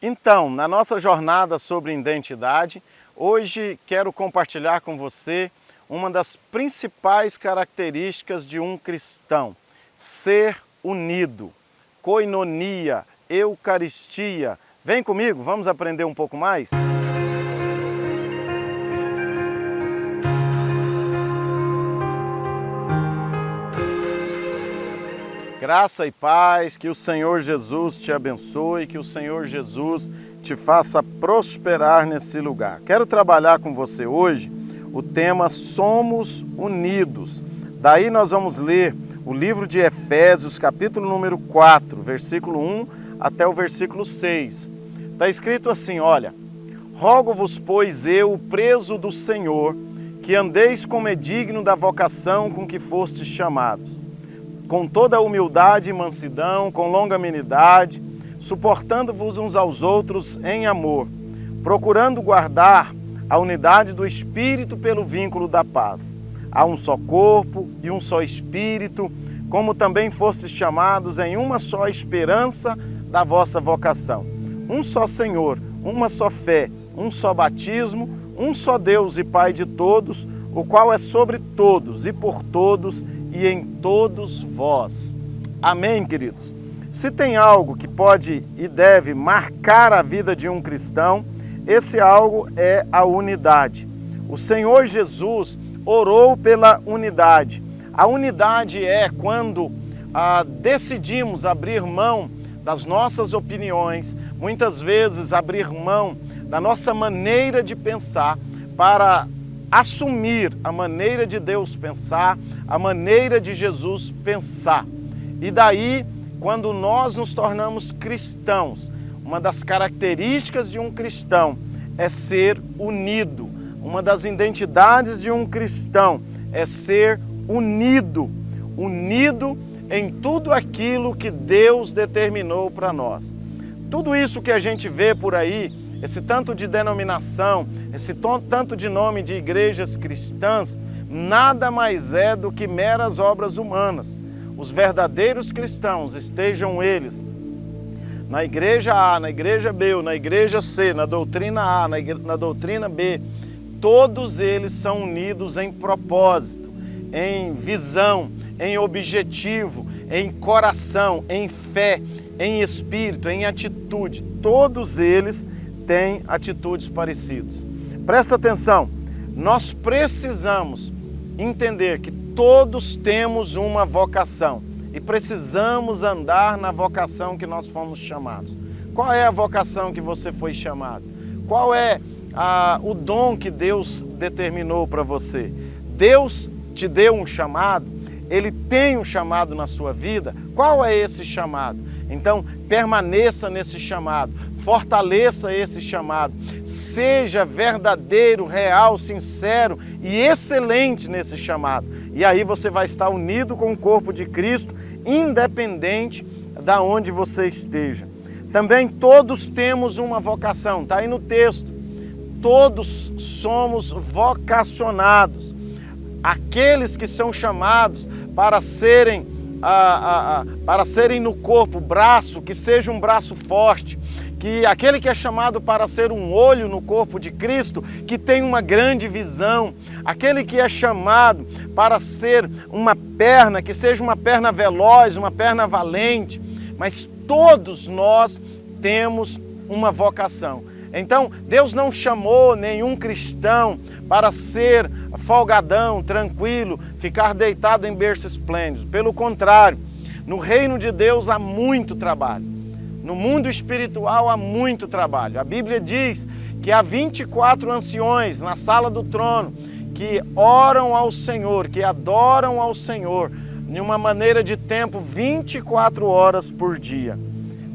Então, na nossa jornada sobre identidade, hoje quero compartilhar com você uma das principais características de um cristão: ser unido, koinonia, eucaristia. Vem comigo, vamos aprender um pouco mais? Graça e paz, que o Senhor Jesus te abençoe, que o Senhor Jesus te faça prosperar nesse lugar. Quero trabalhar com você hoje o tema Somos Unidos. Daí nós vamos ler o livro de Efésios, capítulo número 4, versículo 1 até o versículo 6. Está escrito assim, olha: Rogo-vos, pois eu, preso do Senhor, que andeis como é digno da vocação com que fostes chamados, com toda a humildade e mansidão, com longanimidade, suportando-vos uns aos outros em amor, procurando guardar a unidade do Espírito pelo vínculo da paz. Há um só corpo e um só Espírito, como também fostes chamados em uma só esperança da vossa vocação. Um só Senhor, uma só fé, um só batismo, um só Deus e Pai de todos, o qual é sobre todos e por todos e em todos vós. Amém, queridos? Se tem algo que pode e deve marcar a vida de um cristão, esse algo é a unidade. O Senhor Jesus orou pela unidade. A unidade é quando decidimos abrir mão das nossas opiniões, muitas vezes abrir mão da nossa maneira de pensar para assumir a maneira de Deus pensar, a maneira de Jesus pensar. E daí, quando nós nos tornamos cristãos, uma das características de um cristão é ser unido. Uma das identidades de um cristão é ser unido. Unido em tudo aquilo que Deus determinou para nós. Tudo isso que a gente vê por aí, esse tanto de denominação, esse tanto de nome de igrejas cristãs, nada mais é do que meras obras humanas. Os verdadeiros cristãos, estejam eles na igreja A, na igreja B, ou na igreja C, na doutrina A, na doutrina B, todos eles são unidos em propósito, em visão, em objetivo, em coração, em fé, em espírito, em atitude. Todos eles têm atitudes parecidas. Presta atenção, nós precisamos entender que todos temos uma vocação e precisamos andar na vocação que nós fomos chamados. Qual é a vocação que você foi chamado? Qual é o dom que Deus determinou para você? Deus te deu um chamado, Ele tem um chamado na sua vida. Qual é esse chamado? Então, permaneça nesse chamado, fortaleça esse chamado, seja verdadeiro, real, sincero e excelente nesse chamado. E aí você vai estar unido com o corpo de Cristo, independente de onde você esteja. Também todos temos uma vocação, está aí no texto. Todos somos vocacionados. Aqueles que são chamados para serem no corpo braço, que seja um braço forte, que aquele que é chamado para ser um olho no corpo de Cristo, que tem uma grande visão, aquele que é chamado para ser uma perna, que seja uma perna veloz, uma perna valente, mas todos nós temos uma vocação. Então, Deus não chamou nenhum cristão para ser folgadão, tranquilo, ficar deitado em berço esplêndido. Pelo contrário, no reino de Deus há muito trabalho. No mundo espiritual há muito trabalho. A Bíblia diz que há 24 anciões na sala do trono que oram ao Senhor, que adoram ao Senhor, em uma maneira de tempo 24 horas por dia.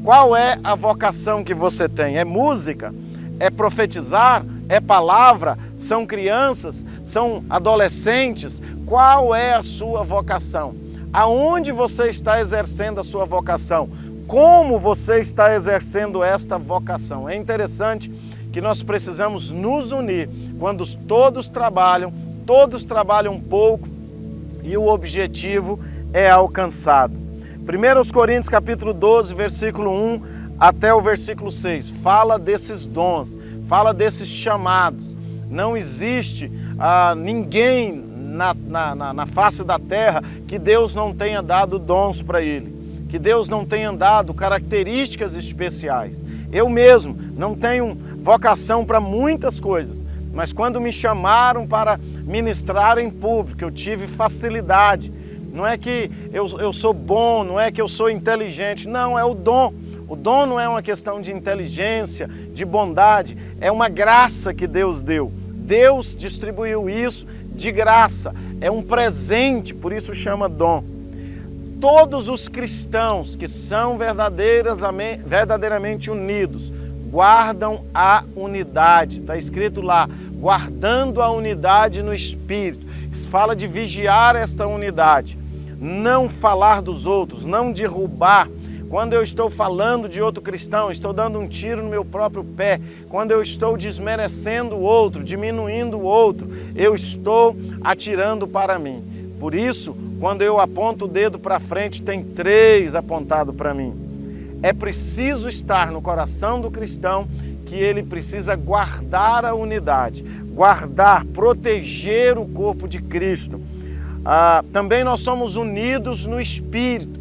Qual é a vocação que você tem? É música? É profetizar? É palavra? São crianças? São adolescentes? Qual é a sua vocação? Aonde você está exercendo a sua vocação? Como você está exercendo esta vocação? É interessante que nós precisamos nos unir quando todos trabalham pouco e o objetivo é alcançado. 1 Coríntios capítulo 12, versículo 1, até o versículo 6. Fala desses dons, fala desses chamados. Não existe ninguém na face da terra que Deus não tenha dado dons para ele, que Deus não tenha dado características especiais. Eu mesmo não tenho vocação para muitas coisas, mas quando me chamaram para ministrar em público, eu tive facilidade. Não é que eu sou bom, não é que eu sou inteligente, não, é o dom. O dom não é uma questão de inteligência, de bondade, é uma graça que Deus deu. Deus distribuiu isso de graça, é um presente, por isso chama dom. Todos os cristãos que são verdadeiramente unidos guardam a unidade. Está escrito lá, guardando a unidade no Espírito. Isso fala de vigiar esta unidade, não falar dos outros, não derrubar. Quando eu estou falando de outro cristão, estou dando um tiro no meu próprio pé. Quando eu estou desmerecendo o outro, diminuindo o outro, eu estou atirando para mim. Por isso, quando eu aponto o dedo para frente, tem 3 apontados para mim. É preciso estar no coração do cristão que ele precisa guardar a unidade, guardar, proteger o corpo de Cristo. Também nós somos unidos no Espírito.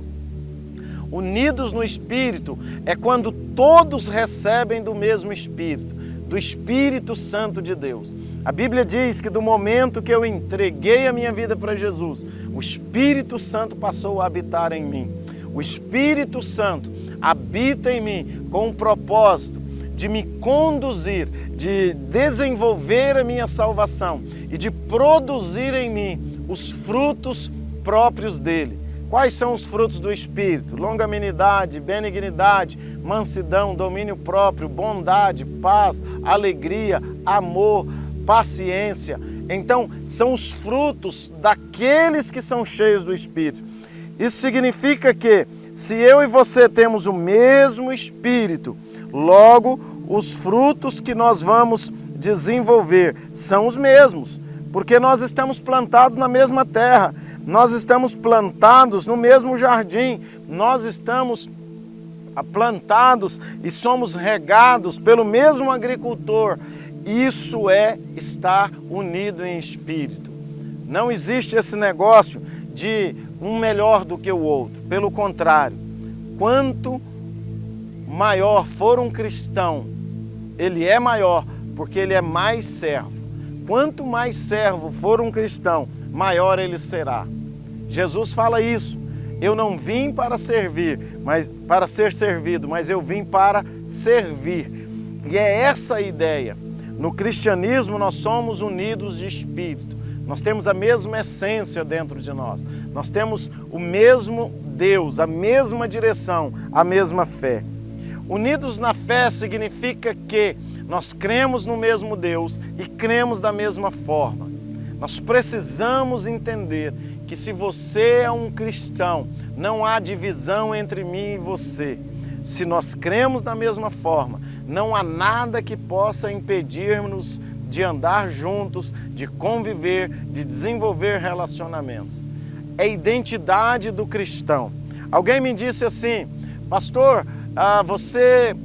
Unidos no Espírito é quando todos recebem do mesmo Espírito, do Espírito Santo de Deus. A Bíblia diz que do momento que eu entreguei a minha vida para Jesus, o Espírito Santo passou a habitar em mim. O Espírito Santo habita em mim com o propósito de me conduzir, de desenvolver a minha salvação e de produzir em mim os frutos próprios dele. Quais são os frutos do Espírito? Longanimidade, benignidade, mansidão, domínio próprio, bondade, paz, alegria, amor, paciência. Então, são os frutos daqueles que são cheios do Espírito. Isso significa que, se eu e você temos o mesmo Espírito, logo os frutos que nós vamos desenvolver são os mesmos, porque nós estamos plantados na mesma terra. Nós estamos plantados no mesmo jardim, nós estamos plantados e somos regados pelo mesmo agricultor. Isso é estar unido em espírito. Não existe esse negócio de um melhor do que o outro. Pelo contrário, quanto maior for um cristão, ele é maior porque ele é mais servo. Quanto mais servo for um cristão, maior ele será. Jesus fala isso. Eu não vim para servir, mas para ser servido, mas eu vim para servir. E é essa a ideia. No cristianismo nós somos unidos de espírito. Nós temos a mesma essência dentro de nós. Nós temos o mesmo Deus, a mesma direção, a mesma fé. Unidos na fé significa que nós cremos no mesmo Deus e cremos da mesma forma. Nós precisamos entender que se você é um cristão, não há divisão entre mim e você. Se nós cremos da mesma forma, não há nada que possa impedir-nos de andar juntos, de conviver, de desenvolver relacionamentos. É a identidade do cristão. Alguém me disse assim, pastor, você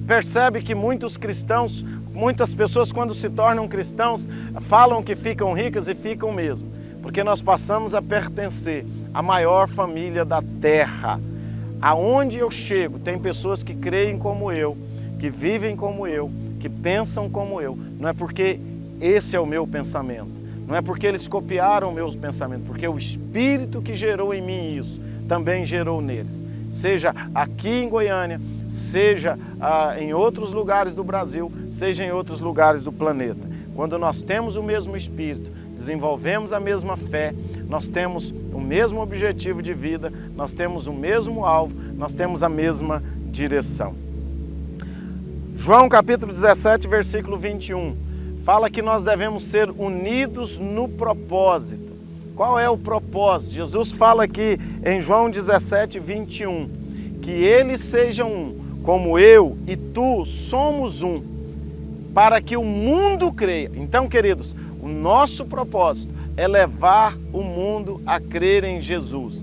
percebe que muitos cristãos, muitas pessoas quando se tornam cristãos, falam que ficam ricas e ficam mesmo, porque nós passamos a pertencer à maior família da terra. Aonde eu chego, tem pessoas que creem como eu, que vivem como eu, que pensam como eu. Não é porque esse é o meu pensamento, não é porque eles copiaram o meu pensamento, porque o Espírito que gerou em mim isso, também gerou neles. Seja aqui em Goiânia, seja em outros lugares do Brasil, seja em outros lugares do planeta. Quando nós temos o mesmo Espírito, desenvolvemos a mesma fé, nós temos o mesmo objetivo de vida, nós temos o mesmo alvo, nós temos a mesma direção. João capítulo 17, versículo 21, fala que nós devemos ser unidos no propósito. Qual é o propósito? Jesus fala aqui em João 17, 21, que eles sejam um, como eu e tu somos um, para que o mundo creia. Então, queridos, o nosso propósito é levar o mundo a crer em Jesus.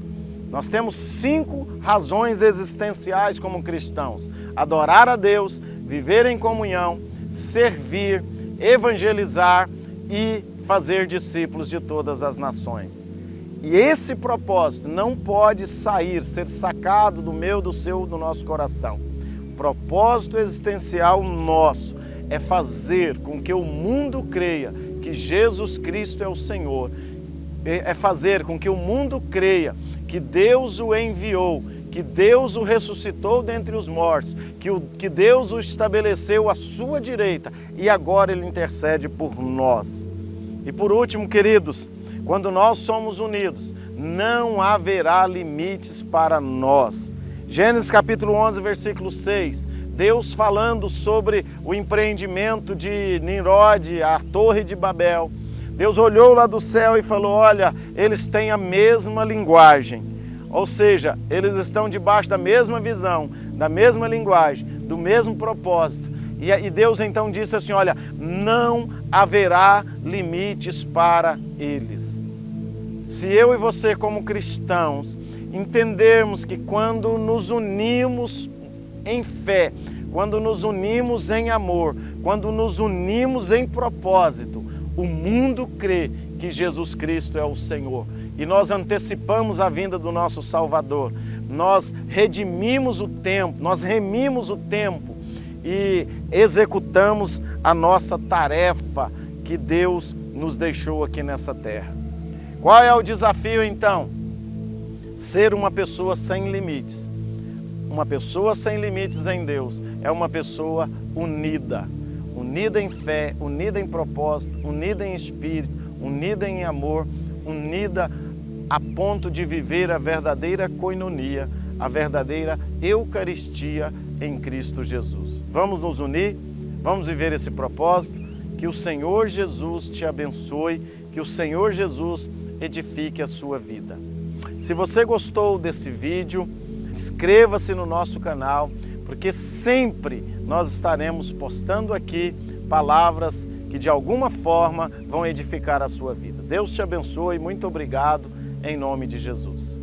Nós temos 5 razões existenciais como cristãos: adorar a Deus, viver em comunhão, servir, evangelizar e fazer discípulos de todas as nações. E esse propósito não pode ser sacado do meu, do seu, do nosso coração. O propósito existencial nosso é fazer com que o mundo creia que Jesus Cristo é o Senhor. É fazer com que o mundo creia que Deus o enviou, que Deus o ressuscitou dentre os mortos, que Deus o estabeleceu à sua direita e agora Ele intercede por nós. E por último, queridos, quando nós somos unidos, não haverá limites para nós. Gênesis capítulo 11, versículo 6, Deus falando sobre o empreendimento de Nimrod, a Torre de Babel. Deus olhou lá do céu e falou: olha, eles têm a mesma linguagem, ou seja, eles estão debaixo da mesma visão, da mesma linguagem, do mesmo propósito. E Deus então disse assim: olha, não haverá limites para eles. Se eu e você como cristãos entendermos que quando nos unimos em fé, quando nos unimos em amor, quando nos unimos em propósito, o mundo crê que Jesus Cristo é o Senhor. E nós antecipamos a vinda do nosso Salvador. Nós redimimos o tempo, nós remimos o tempo e executamos a nossa tarefa que Deus nos deixou aqui nessa terra. Qual é o desafio então? Ser uma pessoa sem limites. Uma pessoa sem limites em Deus é uma pessoa unida. Unida em fé, unida em propósito, unida em espírito, unida em amor, unida a ponto de viver a verdadeira coinonia, a verdadeira Eucaristia em Cristo Jesus. Vamos nos unir, vamos viver esse propósito, que o Senhor Jesus te abençoe, que o Senhor Jesus edifique a sua vida. Se você gostou desse vídeo, inscreva-se no nosso canal, porque sempre nós estaremos postando aqui palavras que de alguma forma vão edificar a sua vida. Deus te abençoe, muito obrigado, em nome de Jesus.